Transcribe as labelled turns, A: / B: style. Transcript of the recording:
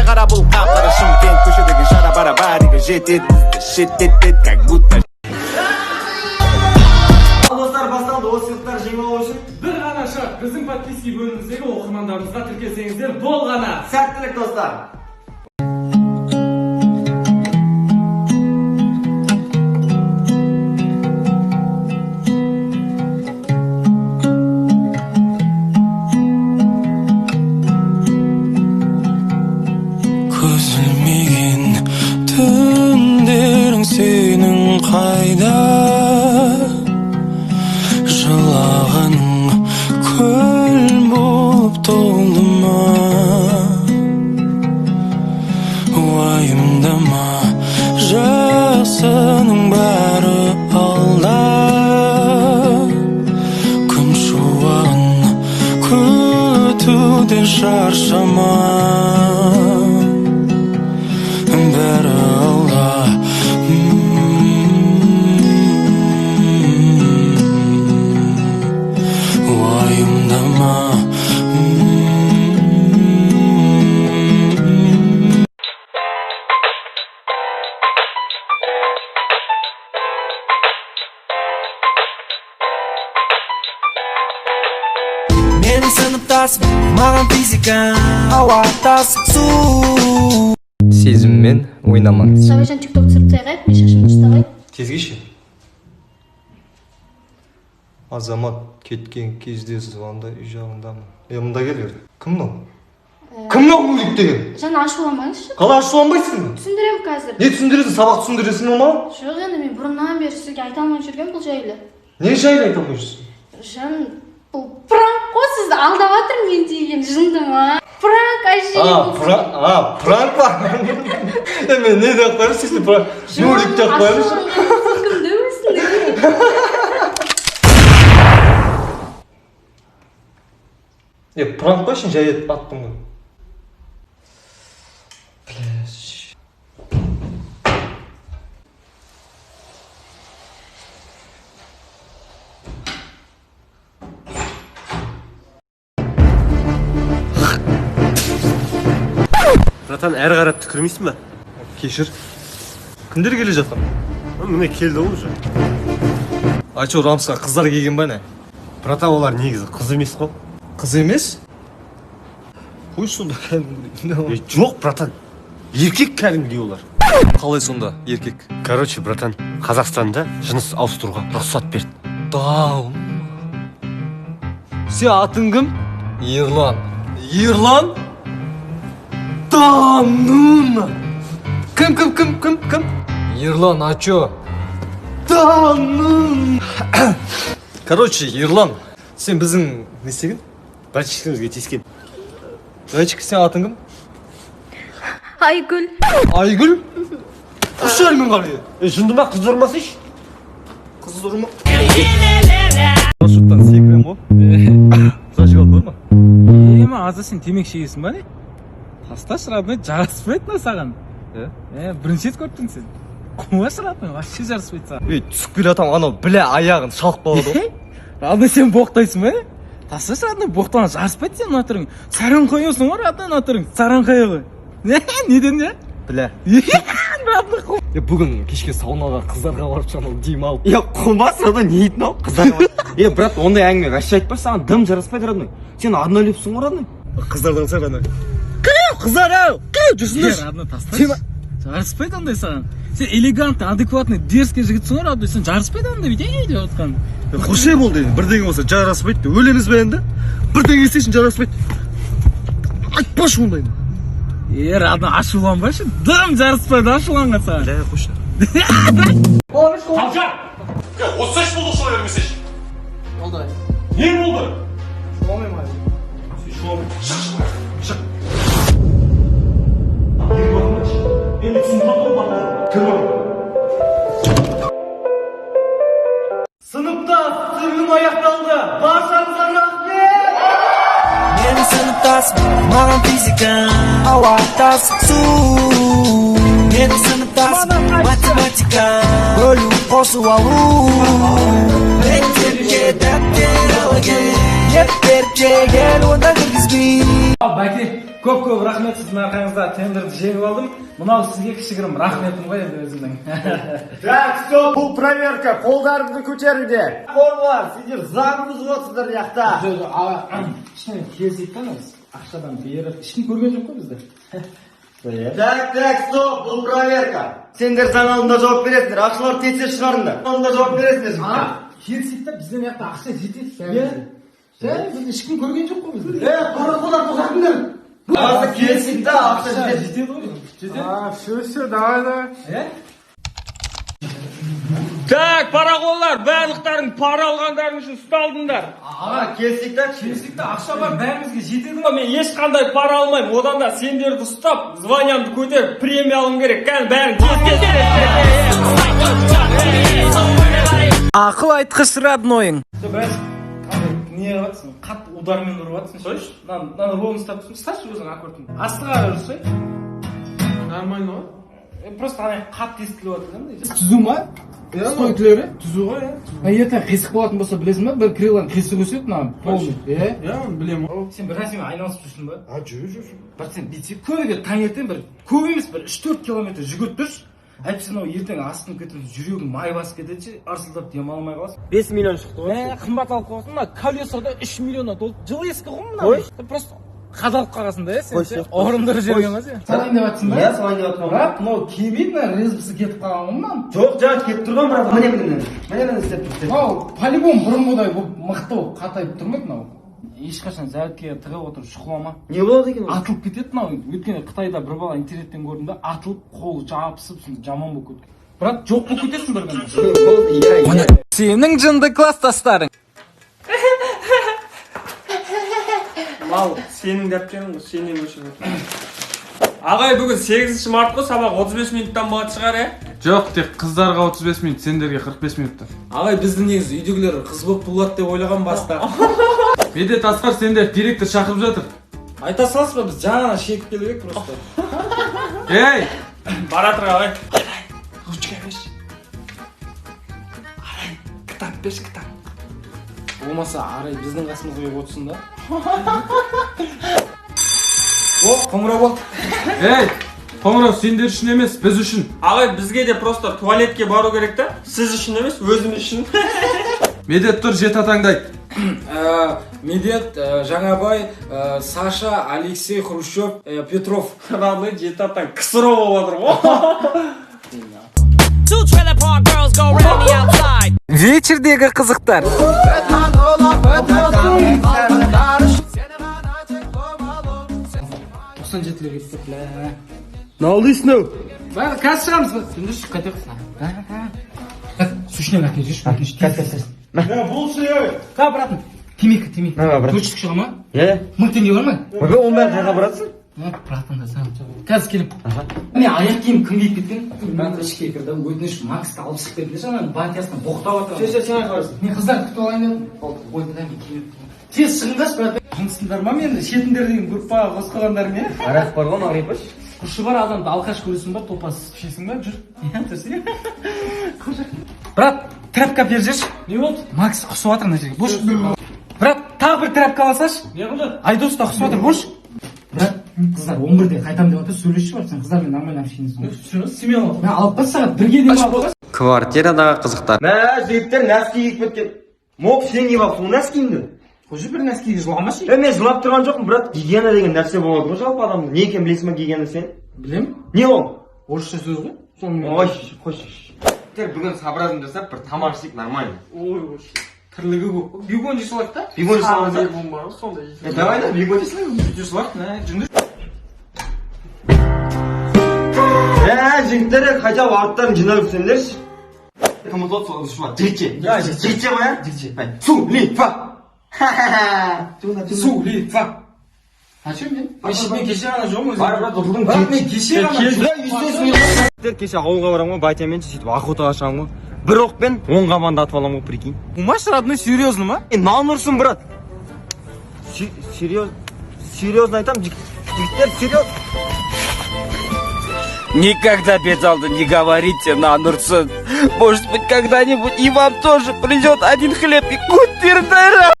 A: Kara kara bul kapları Şımkent köşedeki şara bara bariga jet et shit et как будто.
B: Dostlar басталды осы сыйлықтар жеңіп алу үшін
C: Bir ғана шарт, біздің подписки бөліміміздегі оқырмандарымызға тіркелсеңіздер болғаны.
B: сәттілік достар.
D: Көзілмеген түндерің сенің қайда, жылағаның көл болып толды ма, уайымдама, жақсының бәрі алда, күн шуағын күтуден шаршама, бәрі алда. Уайымдама.
E: Менің сыныптасым, маған физика, ауа тасып су.
F: Сезіммен ойнамаңыз.
G: Шабайжан тикток түсіріп тастайық, мен шашымды ұстағай.
F: Тезгеше. Азамат кеткен кезде звонда үй жағындамын. Мында кел. Кім мынау? Кім мынау мөлік деген?
G: Жана ашуламаңызшы.
F: Қалай ашуланбайсың?
G: Түсіндірем қазір.
F: Не түсіндіресің? Сабақ түсіндіресің ме маған?
G: Жоқ, енді мен бұрыннан бері сізге айта алмай жүрген бұл жайлы.
F: Не жайлы айта алмай жүрсің?
G: Жан, бұл пранк қой, сізді алдап жатыр мен деген жынды ма? Пранк әже.
F: Пранк па? Мен не деп қоямын сізді пранк? Мөлік деп қоямын.
G: Кімді білсін?
F: Пранк па үшін жай аттым ғой.
H: Братан, әрі қарап түкірмейсің ба?
F: Кешір. Кімдер келе жатыр?
H: Міне келді ол уже.
F: Айчо, Рамсқа қыздар келген ба не?
H: Братан, олар негізі қыз емес қой.
F: Қыз емес? Қой сонда кәдімгідей.
H: Жоқ, братан. Еркек кәдімгідей олар.
F: Қалай сонда, еркек?
H: Короче, братан, Қазақстанда жыныс ауыстыруға рұқсат берді.
F: Дау. Сен атың кім? Ерлан. Ерлан? Данун. Кім? Ерлан, а чё? Данун. Короче, Ерлан, сен біздің не істеген?
H: Братчиктерімізге тиіскен.
F: Братчик, сен атың кім?
G: Айгүл.
F: Айгүл? Құшармен қарай.
H: Жынды ма, қыз ұрмасыш?
F: Қыз ұрма. Парашюттан секірем ғой. Зашық алып қой ма?
C: Ема, аза сен темек шегесің ба не? Тасташ, родной, жараспайды ма саған? Бірінші рет көрдің сен. Қумаш, родной, вообще жараспайды саған.
F: Түсіп келе атам, анау біле аяғын шалып қалады ғой.
C: Родной, сен боқтайсың ба не? Тасташ, родной, боқтаған жараспайды сен натырың. Саран қойысың ғой, родной, натырың. Саран қойы ғой. Неден не?
F: Біле.
C: Родной, қу.
F: Бүгін кешке саунаға қыздарға барып шамал дейм алып.
B: Құлмас, родной, не ейтін ау? Қыздарға. Брат, ондай әңгіме вообще айтпай, саған дым жараспайды, родной. Сен арнолепсің ғой, родной.
F: Қыздардан сараны.
C: Қыздар ау! Жүрсіңдер! Родной, тасташ. Жараспайды ондай саған. Сен элегантный, адекватный, дерзкий жігітсің ғой, родной. Сен жараспайды ондай видео деп отқан.
F: Қошай болды, бірдеңе болса жараспайды. Өлеміз бе енді? Бірдеңе істейсің жараспайды. Айтпашы ондайны.
C: Родной, ашуланбашы. Дым жараспайды, ашуланған саған.
F: Қошай.
H: Қалжа! Осы іш болды шыла бермесеш.
C: Болды.
H: Не болды?
C: Шуламайым ай.
H: Шық. Енді түсініп
B: Сыныпта түсірілім аяқталды. Баршаңызға рахмет.
E: Менің сыныптасым, маған физика, ауа тасып су. Менің сыныптасым, математика, бөлу қосу алу. Мектепке дәптер алген. Yetib berib kelgan onda kirgizbey.
C: Baki, ko'p rahmet sizning arqangizda tenderni yengib oldim. Bundan sizga kishigrim rahmetim qo'y endi o'zimdan.
B: Так, стоп, бұл проверка. Қолдарыңызды көтеріңдер. Қолдар, сендер заң бұзып яқта.
C: Ishni kelsak qanday? Ақшадан berib, ishni ko'rgan yo'q-ku bizda.
B: Так, стоп, бұл проверка. Сендер заң алдында жауап бересіңдер. Ақшалар тетсе шығарыңдар. Алдында жауап бересіңдер.
C: Келсек та бізден яқта ақша жетеді. Біз ешкім көрген жоқ қой бізді.
B: Қарақолдар тоқатыңдар. Қазір келсек та ақша жетеді.
C: Жетеді ғой.
B: Все, давай.
I: Так, парақолдар, барлықтарың пара алғандарың үшін ұсталдыңдар.
B: Аға, келсек та
C: Ақша бар, бәрімізге жетеді ғой.
I: Мен ешқандай пара алмаймын. Одан да сендерді ұстап, званиямды көтеріп, премия алым керек. Кән бәрін
C: Ақыл айтқыш роднойың. Біраз не қылатсың? Қатты удармен ұрыватсың. Слышь? Надо ровно ұстап тұрсың. Ұсташы өзің аккуратно. Астыға ұрысай.
I: Нормально ғой?
C: Просто ана қатты естіліп жатыр. Түзу ма? Стой түлері? Түзу ғой, ертең қисық болатын болса білесің ба? Бір крилан қисық өседі, мына полный.
I: Білемін.
C: Сен бір нәрсемен айналысып жүрсің ба? Жүр. Бірақ сен бүйтсек көбіге таңертең бір көп емес бір 3-4 километр жүгіріп тұршы. Әйтпесе мынау ертең астын кетіп жүрегің май басып кетеді, арсылдап демалмай қаласың.
I: 5 миллион шықты ғой.
C: Қымбат алып қаласың, мына колесода 3 миллионнан толып. Жылы ескі ғой мына. Просто қадалып қаласың да, сен орындырып жүрген ба сен? Салайын деп жатсың ба?
B: Иә, салайын деп жатырмын.
C: Бірақ мынау кебейді, мына резбісі кетіп қалған ғой мынау.
B: Жоқ, жаңа кетіп тұрған бірақ міне істеп тұрды.
C: Мынау полигон бұрынғыдай мықты болып қатайып тұрмайды мынау. Ешқашан зәуітке тығып отырып шұқылама.
B: Не болады екен ол?
C: Атылып кетеді мынау. Өйткені Қытайда бір бала интернеттен көрдім да, атылып қолы жабысып жаман болып кеткен. Бірақ жоқ болып кетесің бір күні. Сенің жынды класстастарың.
I: Мал, сенің дәптерің ғой, сенен өшіп отыр. Ағай, бүгін 8 март қой, сабақ 35 минуттан болады шығар,
J: Жоқ, тек қыздарға 35 минут, сендерге 45 минутта.
C: Ағай, біздің негізі үйдегілер қыз болып болады деп ойлаған баста.
J: Медет Асқар, сендер директор шақырып жатыр.
C: Айта саласыз ба, біз жаңа шекіп келіп просто.
J: Ей!
I: Бара тұр, ағай.
C: Ручка беш. Арай, кітап беш, кітап. Болмаса, Арай біздің қасымызға келіп отырсын да. О, қоңырау болды.
J: Ей! Қоңырау сендер үшін емес, біз үшін.
I: Ағай, бізге де просто туалетке бару керек та. Сіз үшін емес, өзім үшін.
J: Медет тұр, жет атаңдайды.
C: Медет, Жаңабай, Саша, Алексей, Хрущев, Петров.
I: Родной жеті аттан кісіро болып отыр ғой.
C: Вечердегі қызықтар. 97-лерге кетті.
B: Не алдысың ау?
C: Қазір шығамыз. Түнді шық қайтақ. Сушнен әкел жүрші.
B: Бұл сүйей.
C: Қа, братым. Темекі. Көршісік шыға ма? 1000 теңге бар ма?
B: Ойбай, он бәрі қайға баратсың?
C: Братым да саған қазір келіп. Міне аяқ киім кім киіп кеткен? Братым ішке кірді. Өтініш Максты алып шығып кетті. Жаңа батясына боқтап атыр.
B: Сен айқарсың.
C: Мен қыздар күтіп алайын дедім. Ойды да мен келіп. Тез шығыңдаршы, брат. Жұмысыңдар ма мен шетіндер деген группаға қосқаландарым, иә?
B: Арақ бар ғой, ағай паш.
C: Күші бар адамды алқаш көресің ба, топас ішесің ба, жүр. Брат, трәпка бер жүрші.
I: Не болды?
C: Макс құсып жатыр мына жерге. Бош. Брат, тағы бір трәпка алсашы.
I: Не болды?
C: Айдос та құсып жатыр, бош. Брат, қыздар 11-де қайтам деп жатыр, сөйлесші бар, сен қыздармен нормально общенесің.
I: Семен ал.
C: Мен алып бас сағат 1-ге дейін алып.
H: Квартирадағы қызықтар.
B: Мә, жігіттер нәски киіп кеткен. Моп, сен не бақ, сол нәскиіңді?
C: Уже бір нәскиге жыламашы.
B: Мен жылап тұрған жоқпын, брат. Гигиена деген нәрсе болады ғой жалпы адамда. Не екен білесің ба гигиена сен?
C: Білем.
B: Не ол?
C: Орысша сөз ғой.
B: Ой, қойшы. Бүгін сабыразым жасап, бір тамақ ішсек нормально.
I: Ой, тірлігі көп. Бигон жасалады да?
B: Бигон жасалады да?
I: Бигон бар ғой, сондай.
B: Давай да, бигон жасалайық.
C: Жасалады, жүнді.
B: Жігіттер, хотя бы арттарын жинап жүрсеңдерші. Кім ұтылады соған ұшыма? Жігітше. Жігітше ғой, ә? Жігітше. Сулифа.
C: Сулифа. А че мен? Мен кеше ғана жоғым өзім.
B: Бар, брат, ұтылдың.
C: Бірақ мен кеше ғана жоғым.
B: Кеше ауылға барам ғой, батямен сөйтіп охотаға шығам ғой. Бір оқпен 10 қабанды атып алам ғой, прикинь.
C: Умаш, родной, серьезно ма?
B: Нан ұрсын, брат. Серьезно айтам, жігіттер, серьезно.
K: Никогда, Беталда, не говорите на Нурсон. Может быть, когда-нибудь и вам тоже придет один хлеб и кутер.